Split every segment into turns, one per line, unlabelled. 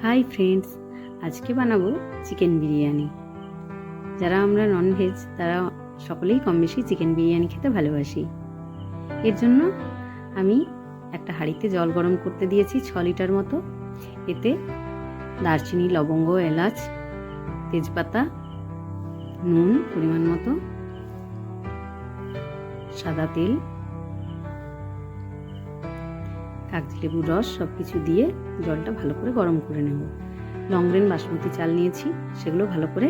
Hi friends, আজকে বানাবো chicken biryani. যারা আমরা ননভেজ তারা সকলেই কম বেশি চিকেন বিরিয়ানি খেতে ভালোবাসি। এর জন্য আমি একটা হাঁড়িতে জল গরম করতে দিয়েছি 6 লিটার মতো। এতে দারচিনি, লবঙ্গ, এলাচ, তেজপাতা, নুন পরিমাণ মতো, সাদা তেল, কাগজি লেবুর রস সব কিছু দিয়ে জলটা ভালো করে গরম করে নেব। লং গ্রেন বাসমতি চাল নিয়েছি, সেগুলো ভালো করে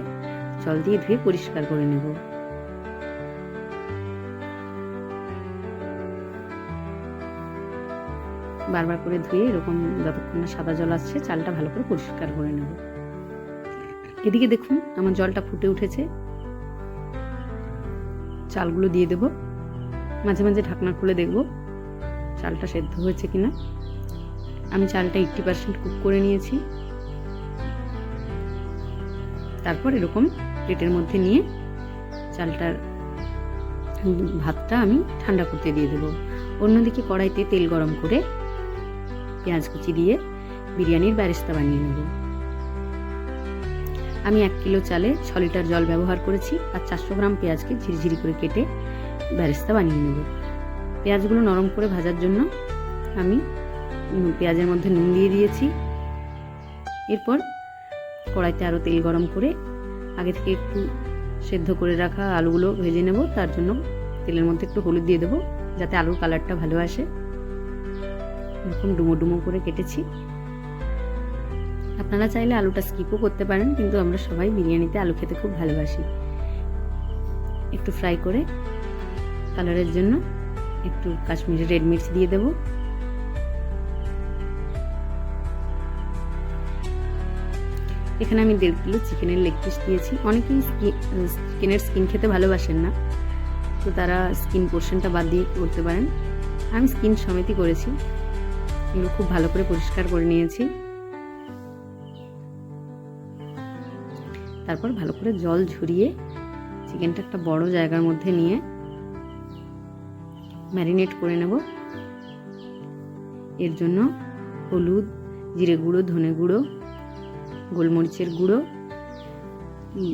জল দিয়ে ধুয়ে পরিষ্কার করে নেব। বারবার করে ধুয়ে এরকম যতক্ষণ না সাদা জল আসছে চালটা ভালো করে পরিষ্কার করে নেব। এদিকে দেখুন আমার জলটা ফুটে উঠেছে। চালগুলো দিয়ে দেব, মাঝে মাঝে ঢাকনা খুলে দেখব চালটা সেদ্ধ হয়েছে কিনা। আমি চালটা 80% কুক করে নিয়েছি। তারপর এরকম প্লেটের মধ্যে নিয়ে চালটার ভাতটা আমি ঠান্ডা করতে দিয়ে দেবো। অন্যদিকে কড়াইতে তেল গরম করে পেঁয়াজ কুচি দিয়ে বিরিয়ানির বেরেস্তা বানিয়ে নেব। আমি 1 কিলো চালে 6 লিটার জল ব্যবহার করেছি আর 400 গ্রাম পেঁয়াজকে ঝিরিঝিরি করে কেটে বেরেস্তা বানিয়ে নেব। পেঁয়াজগুলো নরম করে ভাজার জন্য আমি পেঁয়াজের মধ্যে নুন দিয়ে দিয়েছি। এরপর কড়াইতে আরও তেল গরম করে আগে থেকে একটু সেদ্ধ করে রাখা আলুগুলো ভেজে নেব। তার জন্য তেলের মধ্যে একটু হলুদ দিয়ে দেবো যাতে আলুর কালারটা ভালো আসে। এরকম ডুমো ডুমো করে কেটেছি। আপনারা চাইলে আলুটা স্কিপও করতে পারেন, কিন্তু আমরা সবাই বিরিয়ানিতে আলু খেতে খুব ভালোবাসি। একটু ফ্রাই করে কালারের জন্য একটু কাশ্মীরি রেড মির্চ দিয়ে দেব। এখানে আমি 1.5 কিলো চিকেনের লেগ পিস দিয়েছি। অনেকেই চিকেনের স্কিন খেতে ভালোবাসেন না, তো তারা স্কিন পোর্শনটা বাদ দিয়ে করতে পারেন। আমি স্কিন সমেতই করেছি। এগুলো খুব ভালো করে পরিষ্কার করে নিয়েছি। তারপর ভালো করে জল ঝরিয়ে চিকেনটা একটা বড় জায়গার মধ্যে নিয়ে ম্যারিনেট করে নেব। এর জন্য হলুদ, জিরে গুঁড়ো, ধনে গুঁড়ো, গোলমরিচের গুঁড়ো,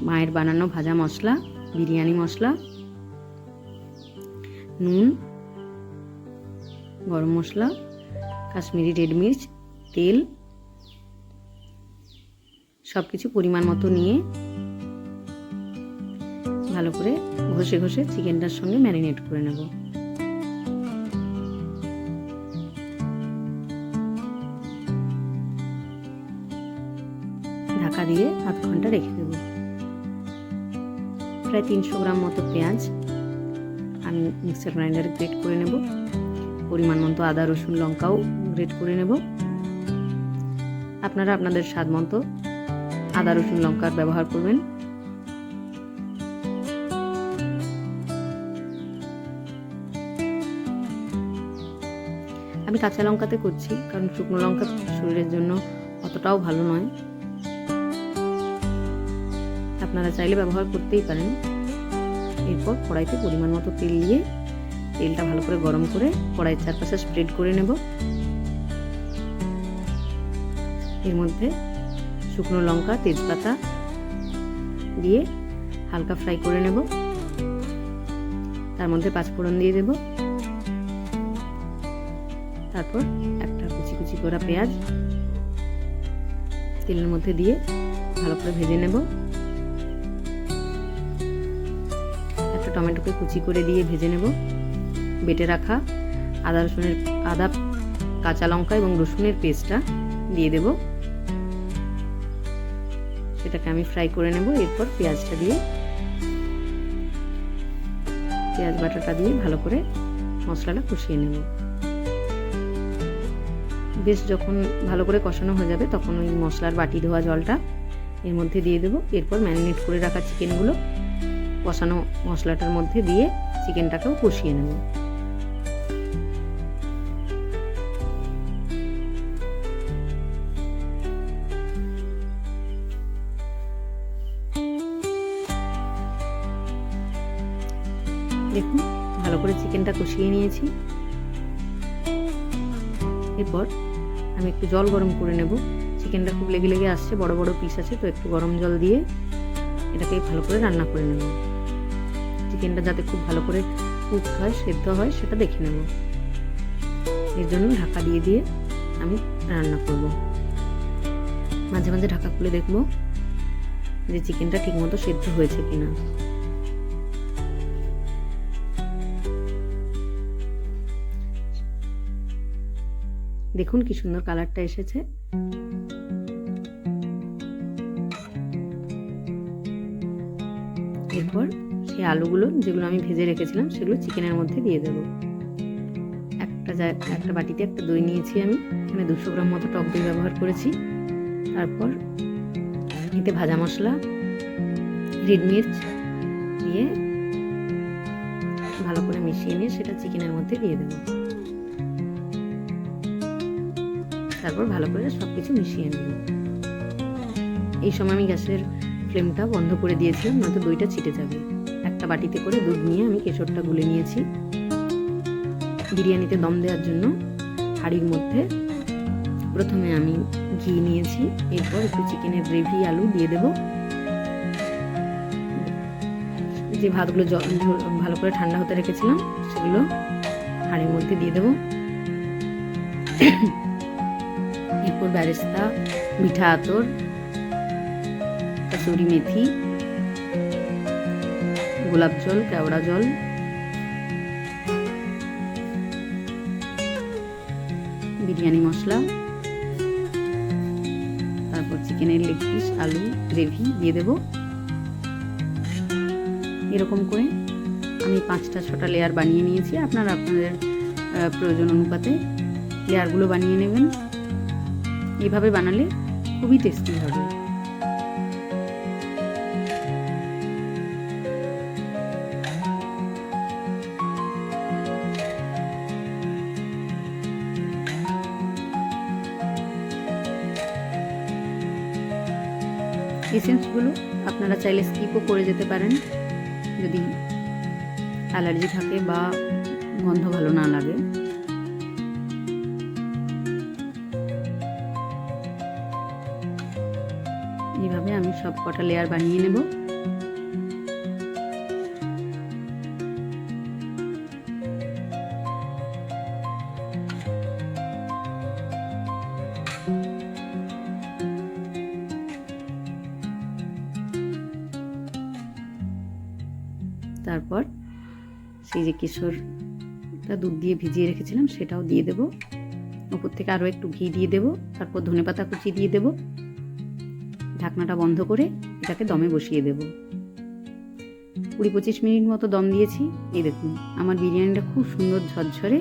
মায়ের বানানো ভাজা মশলা, বিরিয়ানি মশলা, নুন, গরম মশলা, কাশ্মীরি রেড মির্চ, তেল সব কিছু পরিমাণ মতো নিয়ে ভালো করে ঘষে ঘষে চিকেনটার সঙ্গে ম্যারিনেট করে নেব। ঢাকা দিয়ে আধ ঘন্টা রেখে দেব। প্রায় 300 গ্রাম মতো পেঁয়াজ আমি মিক্সার গ্রাইন্ডারে গ্রেট করে নেব। পরিমাণ মতো আদা, রসুন, লঙ্কাও গ্রেট করে নেব। আপনারা আপনাদের স্বাদ মতো আদা, রসুন, লঙ্কার ব্যবহার করবেন। আমি কাঁচা লঙ্কাতে করছি, কারণ শুকনো লঙ্কা শরীরের জন্য অতটাও ভালো নয়। আপনারা চাইলে ব্যবহার করতেই পারেন। এরপর কড়াইতে পরিমাণ মতো তেল দিয়ে তেলটা ভালো করে গরম করে কড়াইয়ের চারপাশে স্প্রেড করে নেব। এর মধ্যে শুকনো লঙ্কা, তেজপাতা দিয়ে হালকা ফ্রাই করে নেব। তার মধ্যে 5 ফোড়ন দিয়ে দেব। তারপর একটা কুচি কুচি করা পেঁয়াজ তেলের মধ্যে দিয়ে ভালো করে ভেজে নেব। একটা টমেটোকে কুচি করে দিয়ে ভেজে নেব। বেটে রাখা আদা, কাঁচা লঙ্কা এবং রসুনের পেস্টটা দিয়ে দেব। সেটাকে আমি ফ্রাই করে নেব। এরপর পেঁয়াজটা দিয়ে পেঁয়াজ বাটাটা দিয়ে ভালো করে মশলাটা কষিয়ে নেব। বেশ যখন ভালো করে কষানো হয়ে যাবে তখন ওই মশলার বাটি ধোয়া জলটা এর মধ্যে দিয়ে দেব। এরপর ম্যারিনেট করে রাখা চিকেনগুলো কষানো মশলাটার মধ্যে দিয়ে চিকেনটাকেও কষিয়ে নেব। দেখুন ভালো করে চিকেনটা কষিয়ে নিয়েছি। এরপর আমি একটু জল গরম করে নেব চিকেনটা খুব লেগে লেগে আসছে, বড় বড় পিস আছে, তো একটু গরম জল দিয়ে এটাকে ভালো করে রান্না করে নেব। চিকেনটা যাতে খুব ভালো করে কুক হয়, সেদ্ধ হয়, সেটা দেখে নেব। এর জন্য ঢাকা দিয়ে দিয়ে আমি রান্না করব। মাঝে মাঝে ঢাকা খুলে দেখব যে চিকেনটা ঠিকমতো সেদ্ধ হয়েছে কিনা। দেখুন কি সুন্দর কালারটা এসেছে। এরপর সেই আলুগুলো যেগুলো আমি ভেজে রেখেছিলাম সেগুলো চিকেনের মধ্যে দিয়ে দেবো। একটা বাটিতে একটা দই নিয়েছি আমি, এখানে 200 গ্রাম মতো টক দই ব্যবহার করেছি। তারপর এতে ভাজা মশলা, রেড মির্চ দিয়ে ভালো করে মিশিয়ে নিয়ে সেটা চিকেনের মধ্যে দিয়ে দেবো। তারপর ভালো করে সবকিছু মিশিয়ে নেব। এই সময় আমি গ্যাসের ফ্লেমটা বন্ধ করে দিয়েছিলাম, নয়তো দইটা ছিটে যাবে। একটা বাটিতে করে দুধ নিয়ে আমি কেশরটা গুলে নিয়েছি। বিরিয়ানিতে দম দেওয়ার জন্য হাঁড়ির মধ্যে প্রথমে আমি ঘি নিয়েছি, এরপর একটু চিকেনের গ্রেভি, আলু দিয়ে দেব। যে ভাতগুলো ভালো করে ঠান্ডা হতে রেখেছিলাম সেগুলো হাঁড়ির মধ্যে দিয়ে দেব। এরপর বেরেস্তা, মিঠা আতর, কসুরি মেথি, গোলাপ জল, কেওড়া জল, বিরিয়ানি মশলা, তারপর চিকেনের লেগ পিস, আলু, গ্রেভি দিয়ে দেব। এরকম করে আমি 5-6টা লেয়ার বানিয়ে নিয়েছি। আপনারা আপনাদের প্রয়োজন অনুপাতে লেয়ারগুলো বানিয়ে নেবেন। এইভাবে বানালে খুবই টেস্টি হবে। এসেন্সগুলো আপনারা চাইলে স্কিপও করে যেতে পারেন যদি অ্যালার্জি থাকে বা গন্ধ ভালো না লাগে। এইভাবে আমি সব কটা লেয়ার বানিয়ে নেব। তারপর সেই যে কেশরটা দুধ দিয়ে ভিজিয়ে রেখেছিলাম সেটাও দিয়ে দেব। উপর থেকে আরও একটু ঘি দিয়ে দেব। তারপর ধনেপাতা কুচি দিয়ে দেব। ঢাকনাটা বন্ধ করে এটাকে দমে বসিয়ে দেব। 20-25 মিনিট মতো দম দিয়েছি। এই দেখুন আমার বিরিয়ানিটা খুব সুন্দর ঝরঝরে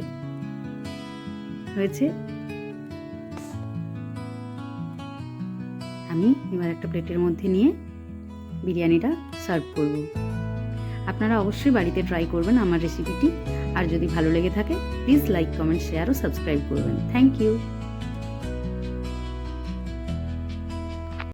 হয়েছে। আমি এবার একটা প্লেটের মধ্যে নিয়ে বিরিয়ানিটা সার্ভ করব। আপনারা অবশ্যই বাড়িতে ট্রাই করবেন আমার রেসিপিটি। আর যদি ভালো লেগে থাকে প্লিজ লাইক, কমেন্ট, শেয়ার ও সাবস্ক্রাইব করবেন। Thank you.